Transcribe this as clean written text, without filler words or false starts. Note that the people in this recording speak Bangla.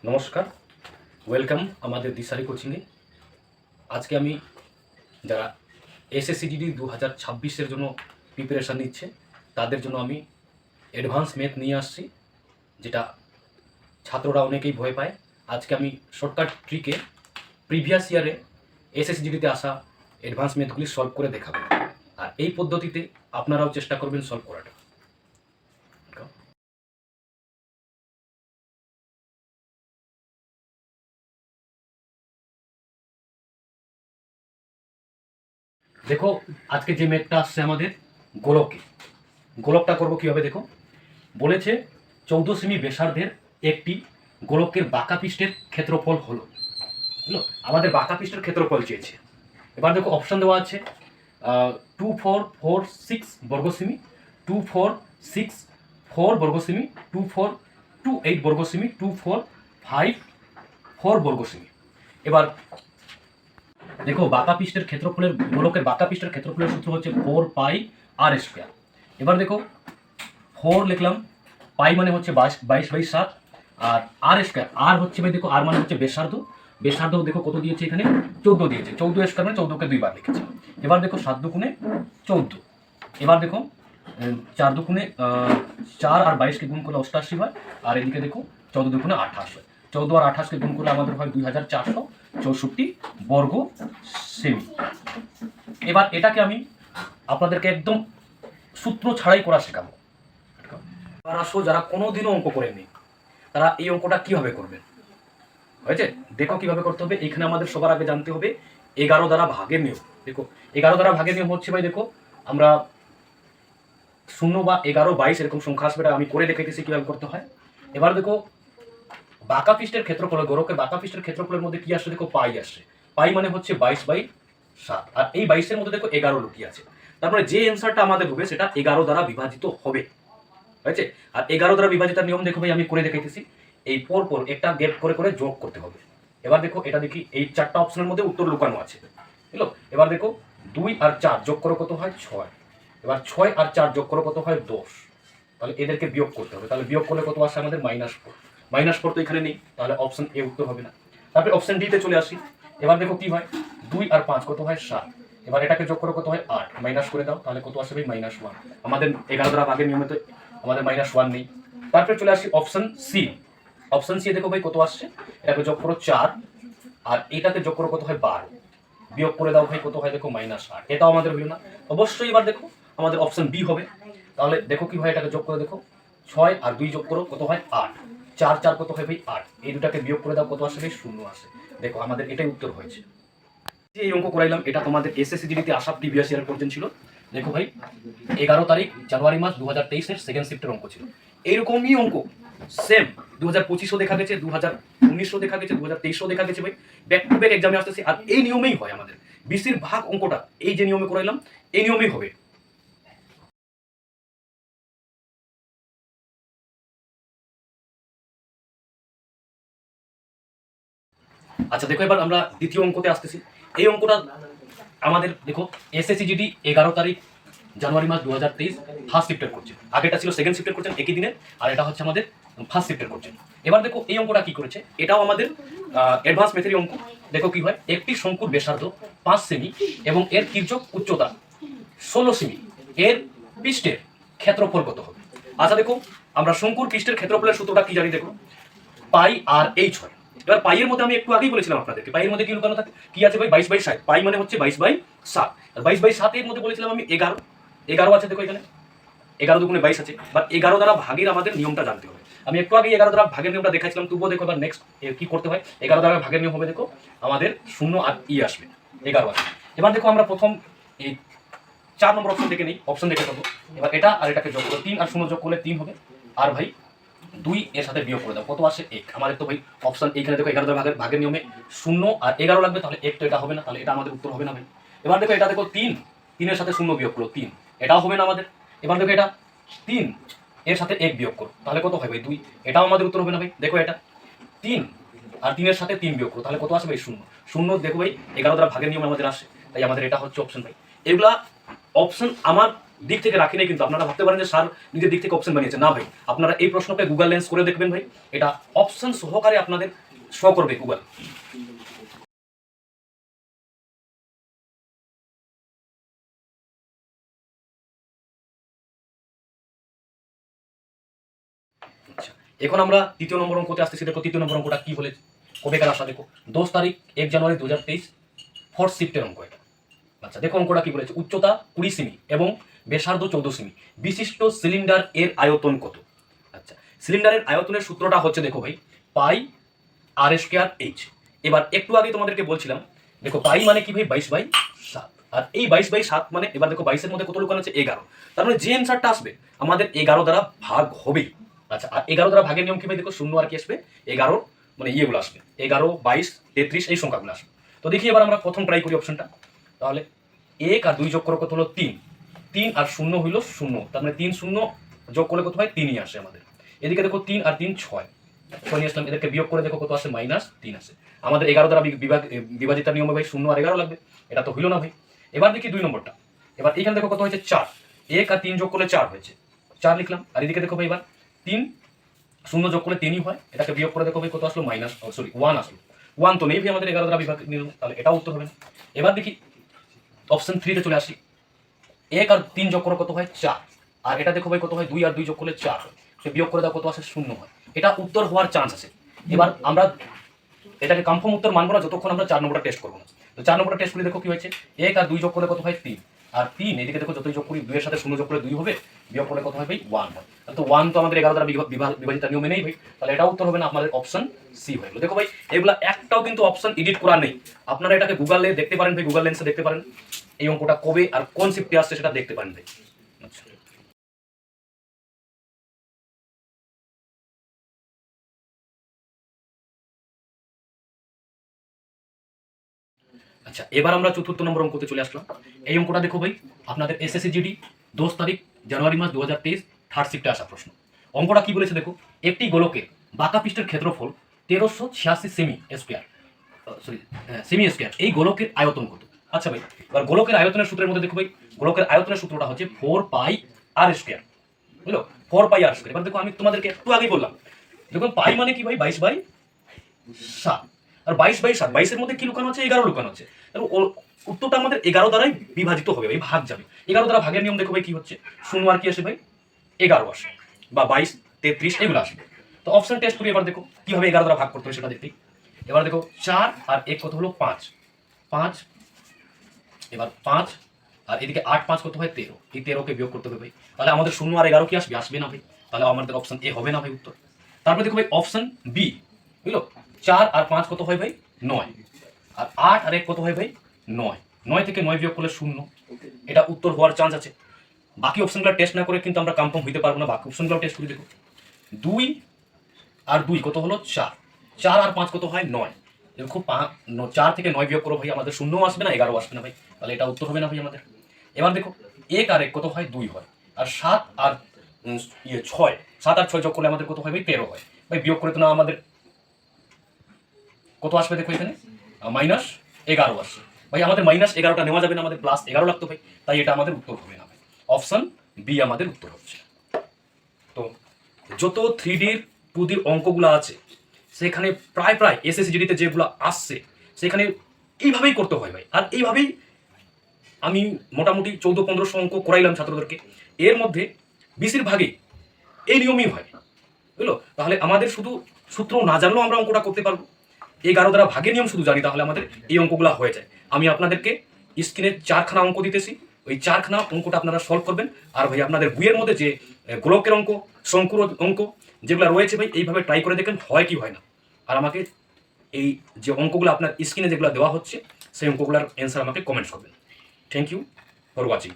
নমস্কার, ওয়েলকাম আমাদের দিশারি কোচিংয়ে। আজকে আমি যারা এসএসসিজিডি 2026-এর জন্য প্রিপারেশান নিচ্ছে তাদের জন্য আমি অ্যাডভান্স ম্যাথ নিয়ে আসছি, যেটা ছাত্ররা অনেকেই ভয় পায়। আজকে আমি শর্টকাট ট্রিকে প্রিভিয়াস ইয়ারে এসএসসিজিডিতে আসা অ্যাডভান্স ম্যাথগুলি সলভ করে দেখাবো, আর এই পদ্ধতিতে আপনারাও চেষ্টা করবেন সলভ করাটা। দেখো, আজকে যে ম্যাথটা আসছে আমাদের গোলকে, গোলকটা করবো কীভাবে দেখো। বলেছে 14 সেমি ব্যাসার্ধের একটি গোলকের বাঁকা পৃষ্ঠের ক্ষেত্রফল হলো। আমাদের বাঁকা পৃষ্ঠের ক্ষেত্রফল চেয়েছে। এবার দেখো অপশন দেওয়া আছে 2 4 4 6 বর্গ সেমি, 2 4 6 4 বর্গ সেমি, 2 4 2 8 বর্গ সেমি, 2 4 5 4 বর্গ সেমি। এবার দেখো বাঁকা পৃষ্ঠের ক্ষেত্রফলের, গোলকের বাঁকা পৃষ্ঠের ক্ষেত্রফলের সূত্র হচ্ছে 4 পাই আর স্কোয়ার। এবার দেখো 4 লিখলাম, পাই মানে হচ্ছে 22/7, আর আর স্কোয়ার, আর হচ্ছে ভাই দেখো আর মানে হচ্ছে ব্যাসার্ধ। ব্যাসার্ধ দেখো কত দিয়েছে এখানে, 14 দিয়েছে। 14 স্কোয়ার মানে 14কে 2 বার লিখেছে। এবার দেখো 7 দুগুণে 14। এবার দেখো 4 দুগুণে 4 আর 22কে গুণ করলে 88 হয়, আর এদিকে দেখো 14 দুগুণে 28 হয়। 14 আর 28কে গুণ করলে আমাদের হয় 2464 বর্গ সেমি। এবার এটাকে আমি আপনাদেরকে একদম সূত্র ছাড়াই করা শেখাবো। এবার আসো, যারা কোনোদিনও অঙ্ক করেননি তারা এই অঙ্কটা কিভাবে করবেন, হয়েছে? দেখো কিভাবে করতে হবে। এখানে আমাদের সবার আগে জানতে হবে 11 দ্বারা ভাগের নিয়ম। দেখো 11 দ্বারা ভাগের নিয়ম হচ্ছে ভাই, দেখো আমরা 0 বা 11 22 এরকম সংখ্যা আসবে, আমি করে দেখাইতেছি কিভাবে করতে হয়। এবার দেখো বাঁকা পৃষ্ঠের ক্ষেত্রফল, গোলকের বাঁকা পৃষ্ঠের ক্ষেত্রফলের মধ্যে কি আসছে, দেখো পাই আসছে। পাই মানে হচ্ছে 22/7, আর এই 22-এর মধ্যে দেখো 11 লুকিয়ে আছে। তারপরে যে অ্যান্সারটা আমাদের হবে সেটা 11 দ্বারা বিভাজিত হবে, হয়েছে? আর 11 দ্বারা বিভাজিতার নিয়ম দেখো ভাই, আমি করে দেখাইতেছি। এই পর একটা গ্যাপ করে করে যোগ করতে হবে। এবার দেখো এটা দেখি, এই 4টা অপশনের মধ্যে উত্তর লুকানো আছে, বুঝলো? এবার দেখো 2 আর 4 যোগ করো কত হয় 6। এবার 6 আর 4 যোগ করো কত হয় 10। তাহলে এদেরকে বিয়োগ করতে হবে। তাহলে বিয়োগ করলে কত আসে আমাদের -4। -4 তো এখানে নেই, তাহলে অপশন এ উত্তর হবে না। তারপরে অপশন ডি তে চলে আসি। এবার দেখো কি হয়, 2 আর 5 কত হয় 7। এবার এটাকে যোগ করো কত হয় 8, মাইনাস করে দাও, তাহলে কত আসবে -1। আমাদের 11 দ্বারা ভাগের নিয়মে তো আমাদের -1 নেই। তারপরে চলে আসি অপশন সি। অপশন সি দেখো ভাই কত আসছে, এটাকে যোগ করো 4, আর এটাকে যোগ করো কত হয় 12, বিয়োগ করে দাও ভাই কত হয় দেখো -8। এটাও আমাদের হলো না, অবশ্যই এবার দেখো আমাদের অপশন বি হবে। তাহলে দেখো কি হয়, এটাকে যোগ করে দেখো 6 আর 2 যোগ করো কত হয় 8, 4 4 কত হয় ভাই 8, এই দুটাকে বিয়োগ করে দাও কত আসে ভাই 0 আসে। দেখো আমাদের এটাই উত্তর হয়েছে। এই অঙ্ক করাইলাম, এটা তোমাদের এসএসসিজিডিতে আসা প্রিভিয়াস ইয়ার কোশ্চেন ছিল। দেখো ভাই 11 তারিখ জানুয়ারি মাস 2023-এর সেকেন্ড শিফটের অঙ্ক ছিল। এইরকমই অঙ্ক সেম 2025-ও দেখা গেছে, 2019-ও দেখা গেছে, 2023-ও দেখা গেছে ভাই। ব্যাক টু ব্যাক এক্সামে আসতেছে, আর এই নিয়মেই হয় আমাদের বেশিরভাগ অঙ্কটা। এই যে নিয়মে করাইলাম এই নিয়মেই হবে। আচ্ছা দেখো, এবার আমরা দ্বিতীয় অঙ্কতে আসতেছি। এই অঙ্কটা আমাদের দেখো এসএসসিজিডি 11 তারিখ জানুয়ারি মাস 2023 ফার্স্ট শিফটের কোশ্চেন। আগেটা ছিল সেকেন্ড শিফটের কোশ্চেন একই দিনে, আর এটা হচ্ছে আমাদের ফার্স্ট শিফটের কোশ্চেন। এবার দেখো এই অঙ্কটা কি করেছে, এটাও আমাদের অ্যাডভান্স মেথডের অঙ্ক। দেখো কি হয়, একটি শঙ্কুর ব্যাসার্ধ 5 সেমি এবং এর তির্যক উচ্চতা 16 সেমি, এর পৃষ্ঠের ক্ষেত্রফল কত হবে? আচ্ছা দেখো, আমরা শঙ্কুর পৃষ্ঠের ক্ষেত্রফলের সূত্রটা কি জানি, দেখো পাই আর এইচ হয়। এবার পাইয়ের মধ্যে আমি একটু আগেই বলেছিলাম আপনাদেরকে, পাইয়ের মধ্যে কি লুকানো থাকে, কি আছে ভাই 22/7। পাই মানে হচ্ছে 22/7, আর 22/7 এর মধ্যে বলেছিলাম আমি 11 আছে। দেখো এখানে 11 দুগুণে 22 আছে। এবার 11 দ্বারা ভাগের আমাদের নিয়মটা জানতে হবে। আমি একটু আগে 11 দ্বারা ভাগের নিয়মটা দেখাচ্ছিলাম, তবুও দেখো এবার নেক্সট কি করতে হয়। 11 দ্বারা ভাগের নিয়ম হবে, দেখো আমাদের 0 আর ই আসবে, 11 আসবে। এবার দেখো আমরা প্রথম এই 4 নম্বর অপশন থেকে নেই, অপশন দেখে থাকবো। এবার এটা আর এটাকে যোগ করো, 3 আর 0 যোগ করলে 3 হবে, আর ভাই 2 এর সাথে বিয়োগ করে দাও, কত আসে 1। আমাদের তো ভাই অপশন এইখানে দেখো 11 দ্বারা ভাগের নিয়মে 0 আর 11 লাগবে, তাহলে 1 তো এটা হবে না, তাহলে এটা আমাদের উত্তর হবে না ভাই। এবার দেখো এটা দেখো 3, 3 এর সাথে 0 বিয়োগ করো 3, এটাও হবে না আমাদের। এবার দেখো এটা 3 এর সাথে 1 বিয়োগ করো, তাহলে কত হয় ভাই 2, এটাও আমাদের উত্তর হবে না ভাই। দেখো এটা 3 আর 3 এর সাথে 3 বিয়োগ করো, তাহলে কত আসে ভাই 0। 0 দেখো ভাই 11 দ্বারা ভাগের নিয়ম আমাদের আসে, তাই আমাদের এটা হচ্ছে অপশন ভাই। এগুলা অপশন আমার দিক থেকে রাখি নাই, কিন্তু আপনারা ভাবতে পারেন যে স্যার নিজের দিক থেকে অপশন বানিয়েছে। না ভাই, আপনারা এই প্রশ্নকে গুগল লেন্স করে দেখবেন ভাই, এটা অপশন সহকারে আপনাদের শো করবে গুগল। আচ্ছা, এখন আমরা তৃতীয় নম্বর অঙ্কতে আসতেছি। দেখো তৃতীয় নম্বর অঙ্কটা কি বলেছে, কবেকার আসা দেখো, 10 তারিখ 1 জানুয়ারি 2023, 4th শিফটের অঙ্ক এটা। আচ্ছা দেখো অঙ্কটা কি বলেছে, উচ্চতা 20 সেমি এবং ব্যাসার্ধ 14 সেমি বিশিষ্ট সিলিন্ডার এর আয়তন কত। আচ্ছা, সিলিন্ডারের আয়তনের সূত্রটা হচ্ছে দেখো ভাই, পাই আর স্কোয়ার এইচ। এবার একটু আগে তোমাদেরকে বলছিলাম, দেখো পাই মানে কি ভাই, 22/7, আর এই 22/7 মানে, এবার দেখো 22-এর মধ্যে কত লুকানো আছে, 11, তার মানে যে অ্যান্সারটা আসবে আমাদের 11 দ্বারা ভাগ হবেই। আচ্ছা, আর 11 দ্বারা ভাগের নিয়ম কি ভাই, দেখো শূন্য আর কি আসবে, 11 মানে ইয়েগুলো আসবে, 11, 22, 33 এই সংখ্যাগুলো আসবে। তো দেখি এবার আমরা প্রথম ট্রাই করি অপশনটা। তাহলে 1 আর 2 যোগ করে কত হলো 3, 3 আর 0 হইল 0, তার মানে 3 0 যোগ করলে কত হয়, 3ই আসে আমাদের। এদিকে দেখো 3 আর 3 6 নিয়ে আসলাম, এদেরকে বিয়োগ করে দেখো কত আসে, -3 আসে। আমাদের 11 দ্বারা বিভাজিতার নিয়মে ভাই 0 আর 11 লাগবে, এটা তো হইল না ভাই। এবার দেখি 2 নম্বরটা। এবার এখানে দেখো কত হয়েছে 4, 1 আর 3 যোগ করলে 4 হয়েছে, 4 লিখলাম। আর এদিকে দেখো ভাই এবার 3 0 যোগ করলে 3ই হয়, এটাকে বিয়োগ করে দেখো ভাই কত আসলো, 1 আসলো। 1 তো নেই ভাই আমাদের 11 দ্বারা বিভাগ নিলাম, তাহলে এটাও উত্তর হবে না। এবার দেখি অপশন 3 তে চলে আসি, 1 আর 3 যোগ করে কত হয় 4, আর এটা দেখো ভাই কত হয়, 2 আর 2 যোগ করলে 4 হয়, সে বিয়োগ করে দাও কত আসে, 0 হয়। এটা উত্তর হওয়ার চান্স আছে। এবার আমরা এটাকে কনফার্ম উত্তর মানবো না যতক্ষণ আমরা 4 নম্বরটা টেস্ট করবো না। তো 4 নম্বরটা টেস্ট করে দেখো কি হয়েছে, 1 আর 2 যোগ করলে কত হয় 3, আর 3 এদিকে দেখো যতই যোগ করি 2 এর সাথে 0 যোগ করলে 2 হবে, বিয়োগ করলে কত হয় ভাই 1 হয়। তো 1 তো আমাদের 11 দ্বারা বিভাজিত নিয়মে নেই ভাই, তাহলে এটা উত্তর হবে না, আমাদের অপশন সি হয়ে গেল। দেখো ভাই এগুলা একটাও কিন্তু অপশন এডিট করা নেই, আপনারা এটাকে গুগলে দেখতে পারেন ভাই, গুগল লেন্সে দেখতে পারেন এই অঙ্কটা কবে আর কোন শিফটে আসছে সেটা দেখতে পারেন ভাই। আচ্ছা, আচ্ছা এবার আমরা চতুর্থ নম্বর অঙ্কতে চলে আসলাম। এই অঙ্কটা দেখো ভাই, আপনাদের এসএসসি জিডি 10 তারিখ জানুয়ারি মাস 2023, 3rd শিফটে আসা প্রশ্ন। অঙ্কটা কি বলেছে দেখো, একটি গোলকের বাঁকা পৃষ্ঠের ক্ষেত্রফল 1386 সেমি স্কোয়ার, এই গোলকের আয়তন কত। আচ্ছা ভাই, এবার গোলকের আয়তনের সূত্রের মধ্যে দেখো ভাই, গোলকের আয়তনের সূত্রটা হচ্ছে 4πr², বুঝলো, 4πr²। এবার দেখো আমি তোমাদেরকে একটু আগেই বললাম, দেখুন পাই মানে কি ভাই, 22/7, আর 22/7, 22-এর মধ্যে কি লুকানো আছে, 11 লুকানো আছে। উত্তরটা আমাদের 11 দ্বারাই বিভাজিত হবে ভাই, ভাগ যাবে। 11 দ্বারা ভাগের নিয়ম দেখো ভাই কি হচ্ছে, 0 আর কি আসে ভাই, 11 আসে, বা 22, 33 এগুলো আসবে। তো অপশন টেস্ট করি, এবার দেখো কিভাবে 11 দ্বারা ভাগ করতে হবে সেটা দেখতেই। এবার দেখো 4 আর 1 কত হলো 5, 5, এবার 5 আর এদিকে 8, 5 কত হয় 13, এই 13কে বিয়োগ করতে হবে ভাই। তাহলে আমাদের 0 আর 11 কি আসবে, আসবে না ভাই, তাহলে আমাদের অপশন এ হবে না ভাই উত্তর। তারপরে দেখো ভাই অপশন বি, বুঝলো, 4 আর 5 কত হয় ভাই 9, আর 8 আর 1 কত হয় ভাই 9, 9 থেকে 9 বিয়োগ করলে 0, এটা উত্তর হওয়ার চান্স আছে। বাকি অপশনগুলো টেস্ট না করে কিন্তু আমরা কনফার্ম হইতে পারবো না, বাকি অপশনগুলো টেস্ট করে দেখো। 2 আর 2 কত হলো 4, 4 আর 5 কত হয় 9, দেখো 4 থেকে 9 বিয়োগ করো ভাই, আমাদের 0 আসবে না, 11 আসবে না ভাই, তাহলে এটা উত্তর হবে না ভাই আমাদের। এবার দেখো 1 আর 1 কত হয় 2 হয়, আর 7 আর 6, 7 আর 6 যোগ করলে আমাদের কত হয় ভাই 13 হয় ভাই, বিয়োগ করে তো না আমাদের কত আসবে দেখো এখানে, -11 আসবে ভাই। আমাদের -11টা নেওয়া যাবে না, আমাদের +11 লাগতো ভাই, তাই এটা আমাদের উত্তর হবে না ভাই, অপশন বি আমাদের উত্তর হচ্ছে। তো যত 3D 2D অঙ্কগুলো আছে সেখানে প্রায় এসএসসি জিডিতে যেগুলো আসছে সেখানে এইভাবেই করতে হয় ভাই, আর এইভাবেই আমি মোটামুটি 1400-1500 অঙ্ক করাইলাম ছাত্রদেরকে, এর মধ্যে বেশিরভাগই এই নিয়মই হয়, বুঝলো। তাহলে আমাদের শুধু সূত্র না জানলেও আমরা অঙ্কটা করতে পারবো, 11 দ্বারা ভাগের নিয়ম শুধু জানি তাহলে আমাদের এই অঙ্কগুলো হয়ে যায়। আমি আপনাদেরকে স্ক্রিনে 4খানা অঙ্ক দিতেছি, ওই 4খানা অঙ্কটা আপনারা সলভ করবেন। আর ভাই আপনাদের বইয়ের মধ্যে যে গোলকের অঙ্ক, শঙ্কুর অঙ্ক যেগুলো রয়েছে ভাই, এইভাবে ট্রাই করে দেখেন হয় কি হয় না। আর আমাকে এই যে অঙ্কগুলো আপনার স্ক্রিনে যেগুলো দেওয়া হচ্ছে সেই অঙ্কগুলোর অ্যান্সার আমাকে কমেন্টস করবেন। Thank you for watching.